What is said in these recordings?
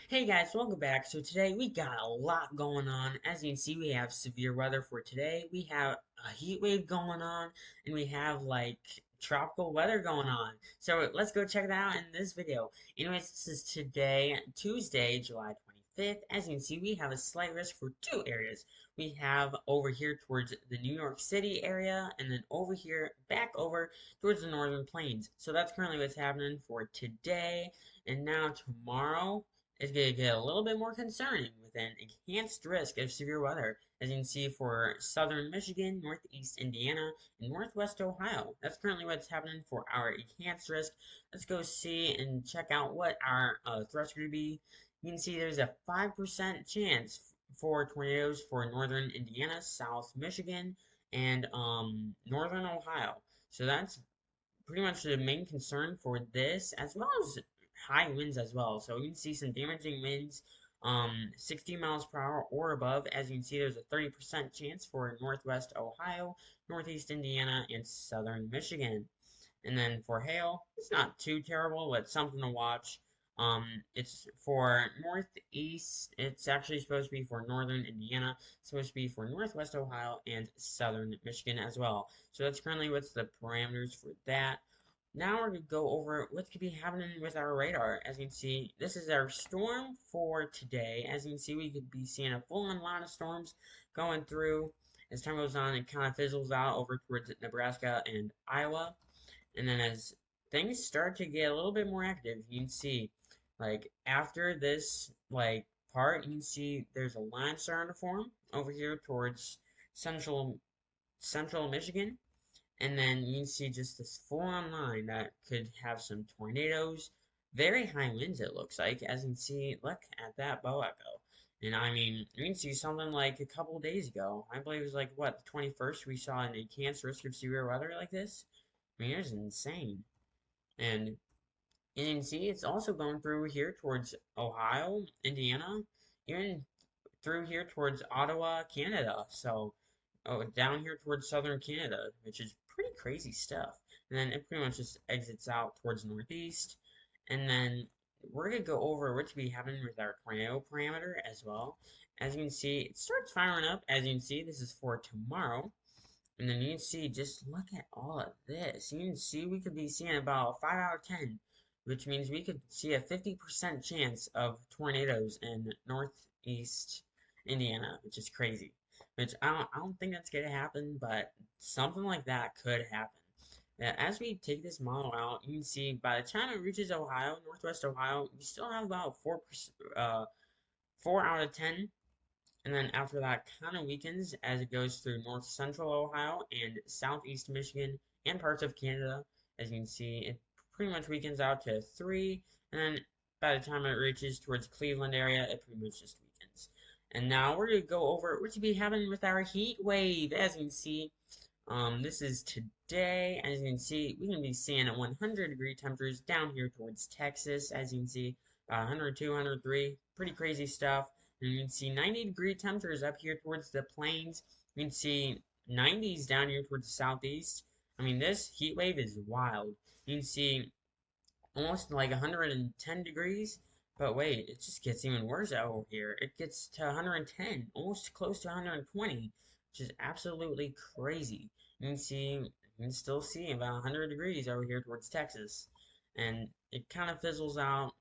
Hey guys, welcome back. So today we got a lot going on. As you can see, we have severe weather for today. We have a heat wave going on, and we have like tropical weather going on. So let's go check it out in this video. Anyways, this is today, Tuesday, July 25th. As you can see, we have a slight risk for two areas. We have over here towards the New York City area, and then over here, back over towards the Northern Plains. So that's currently what's happening for today. And now tomorrow, it's going to get a little bit more concerning with an enhanced risk of severe weather, as you can see for southern Michigan, northeast Indiana, and northwest Ohio. That's currently what's happening for our enhanced risk. Let's go see and check out what our threats are going to be. You can see there's a 5% chance for tornadoes for northern Indiana, south Michigan, and northern Ohio. So that's pretty much the main concern for this, as well as high winds as well. So you can see some damaging winds, 60 miles per hour or above. As you can see, there's a 30% chance for northwest Ohio, northeast Indiana, and southern Michigan. And then for hail, it's not too terrible, but something to watch. It's for northeast. It's actually supposed to be for northern Indiana. It's supposed to be for northwest Ohio and southern Michigan as well. So that's currently what's the parameters for that. Now we're going to go over what could be happening with our radar. As you can see, this is our storm for today. As you can see, we could be seeing a full-on line of storms going through. As time goes on, it kind of fizzles out over towards Nebraska and Iowa. And then as things start to get a little bit more active, you can see, like, after this, like, part, you can see there's a line starting to form over here towards central Michigan. And then you can see just this full-on line that could have some tornadoes, very high winds it looks like. As you can see, look at that bow echo. And I mean, you can see something like a couple days ago. I believe it was like, what, the 21st, we saw an enhanced risk of severe weather like this. I mean, it was insane. And you can see it's also going through here towards Ohio, Indiana, even through here towards Ottawa, Canada. So, down here towards southern Canada, which is pretty crazy stuff. And then it pretty much just exits out towards northeast. And then we're going to go over what's be happening with our tornado parameter as well. As you can see, it starts firing up. As you can see, this is for tomorrow. And then you can see, just look at all of this. You can see we could be seeing about 5 out of 10, which means we could see a 50% chance of tornadoes in northeast Indiana, which is crazy. Which I don't think that's going to happen, but something like that could happen. Now, as we take this model out, you can see by the time it reaches Ohio, northwest Ohio, we still have about 4 out of 10. And then after that kind of weakens as it goes through north central Ohio and southeast Michigan and parts of Canada. As you can see, it pretty much weakens out to 3. And then by the time it reaches towards Cleveland area, it pretty much just weakens. And now we're going to go over what should be happening with our heat wave. As you can see, this is today. As you can see, we can be seeing 100-degree temperatures down here towards Texas. As you can see, 102, 103, pretty crazy stuff. And you can see 90-degree temperatures up here towards the plains. You can see 90s down here towards the southeast. I mean, this heat wave is wild. You can see almost like 110 degrees. But wait, it just gets even worse over here. It gets to 110, almost close to 120, which is absolutely crazy. You can still see about 100 degrees over here towards Texas. And it kind of fizzles out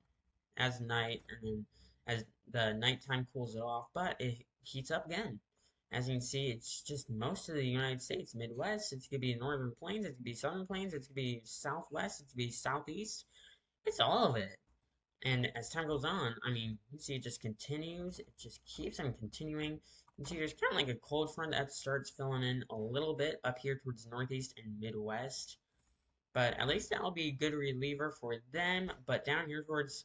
as night, and then as the nighttime cools it off, but it heats up again. As you can see, it's just most of the United States, Midwest. It's gonna be northern plains. It's gonna be southern plains. It's gonna be southwest. It's gonna be southeast. It's all of it. And as time goes on, I mean, you see it just continues. It just keeps on continuing. You see there's kind of like a cold front that starts filling in a little bit up here towards the northeast and midwest. But at least that'll be a good reliever for them. But down here towards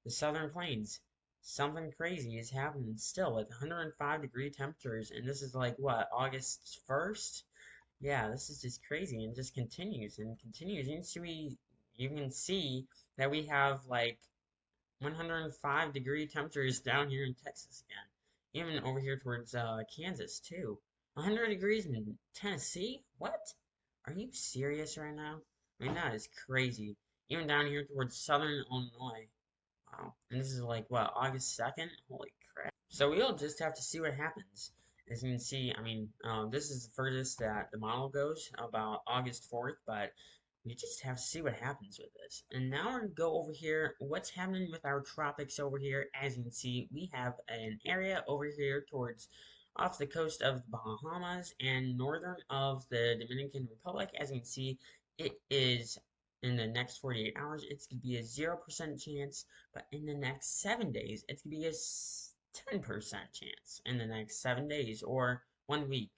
the southern plains, something crazy is happening still with 105-degree temperatures, and this is like what, August 1st? Yeah, this is just crazy and just continues and continues. You can see that we have like 105-degree temperatures down here in Texas again, even over here towards Kansas too. 100 degrees in Tennessee? What? Are you serious right now? I mean, that is crazy. Even down here towards southern Illinois. Wow. And this is like, what, August 2nd? Holy crap. So we'll just have to see what happens. As you can see, I mean, this is the furthest that the model goes, about August 4th, but we just have to see what happens with this. And now we're going to go over here, what's happening with our tropics over here. As you can see, we have an area over here towards off the coast of the Bahamas and northern of the Dominican Republic. As you can see, it is in the next 48 hours, it's going to be a 0% chance, but in the next 7 days, it's going to be a 10% chance in the next 7 days or 1 week.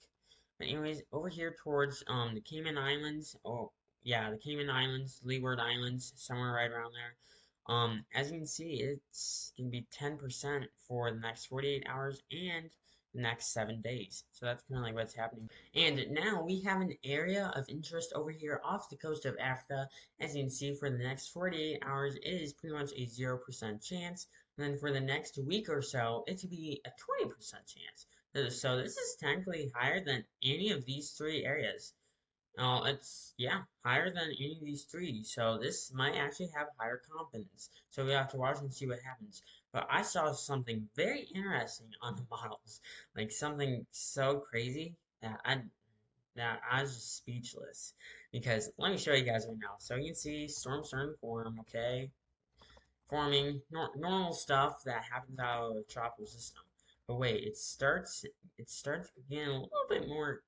But anyways, over here towards the Cayman Islands, oh yeah, the Cayman Islands, Leeward Islands, somewhere right around there. As you can see, it's going to be 10% for the next 48 hours and the next 7 days. So that's kind of like what's happening. And now we have an area of interest over here off the coast of Africa. As you can see, for the next 48 hours, it is pretty much a 0% chance. And then for the next week or so, it could be a 20% chance. So this is technically higher than any of these three areas. It's, yeah, higher than any of these three. So this might actually have higher confidence. So we have to watch and see what happens. But I saw something very interesting on the models. Like something so crazy that I was just speechless. Because let me show you guys right now. So you can see storms starting to form, okay? Forming normal stuff that happens out of a tropical system. But wait, it starts getting a little bit more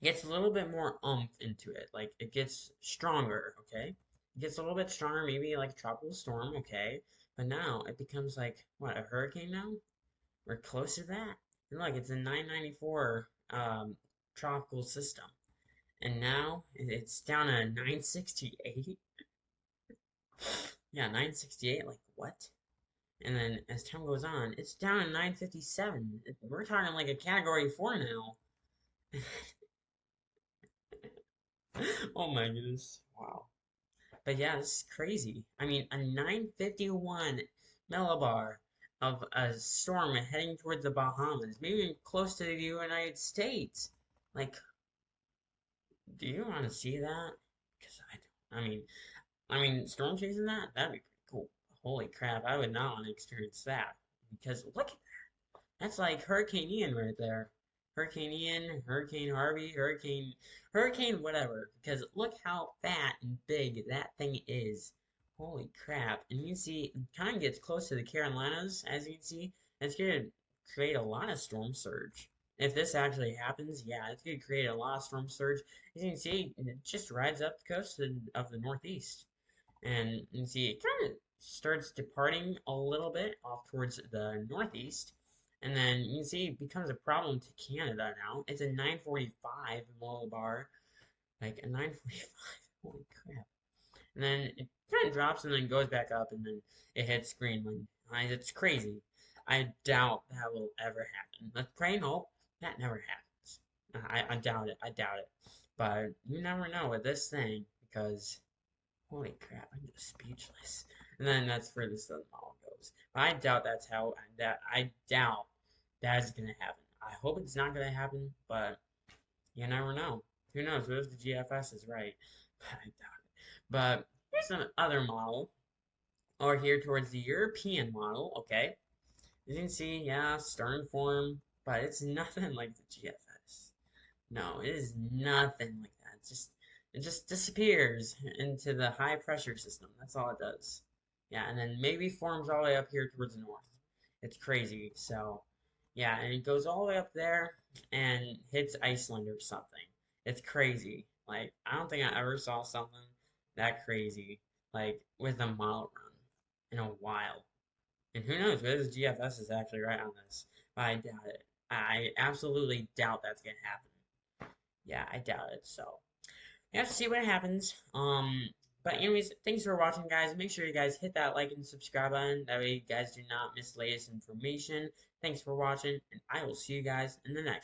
gets a little bit more into it. Like it gets stronger, okay? It gets a little bit stronger, maybe like a tropical storm, okay? But now it becomes like what, a hurricane now? We're close to that. And look, it's a 994 tropical system. And now it's down to 968. Yeah, 968, like what? And then as time goes on, it's down to 957. We're talking like a category 4 now. Oh my goodness. Wow. But yeah, this is crazy. I mean, a 951 millibar of a storm heading towards the Bahamas, maybe even close to the United States. Like, do you want to see that? Because I don't. I mean, storm chasing that? That'd be pretty cool. Holy crap, I would not want to experience that. Because look at that. That's like Hurricane Ian right there. Hurricane Ian, Hurricane Harvey, Hurricane whatever. Because look how fat and big that thing is. Holy crap. And you can see, it kind of gets close to the Carolinas, as you can see. It's going to create a lot of storm surge. If this actually happens, yeah, it's going to create a lot of storm surge. As you can see, it just rides up the coast of the Northeast. And you can see it kind of starts departing a little bit off towards the northeast. And then you can see it becomes a problem to Canada now. It's a 945 millibar, like a 945. Holy crap. And then it kind of drops and then goes back up and then it hits Greenland. It's crazy. I doubt that will ever happen. Let's pray and hope that never happens. I doubt it. I doubt it. But you never know with this thing because holy crap, I'm just speechless. And then that's where this all goes. But I doubt that's how that I doubt that is gonna happen. I hope it's not gonna happen, but you never know. Who knows? What if the GFS is right? I doubt it. But here's some other model, or here towards the European model. Okay, as you can see, yeah, stern form, but it's nothing like the GFS. No, it is nothing like that. It just disappears into the high pressure system. That's all it does. Yeah, and then maybe forms all the way up here towards the north. It's crazy. So, yeah, and it goes all the way up there and hits Iceland or something. It's crazy. Like, I don't think I ever saw something that crazy, like, with a model run in a while. And who knows, whether the GFS is actually right on this. But I doubt it. I absolutely doubt that's gonna happen. Yeah, I doubt it. So we have to see what happens. But anyways, thanks for watching, guys. Make sure you guys hit that like and subscribe button. That way you guys do not miss latest information. Thanks for watching, and I will see you guys in the next.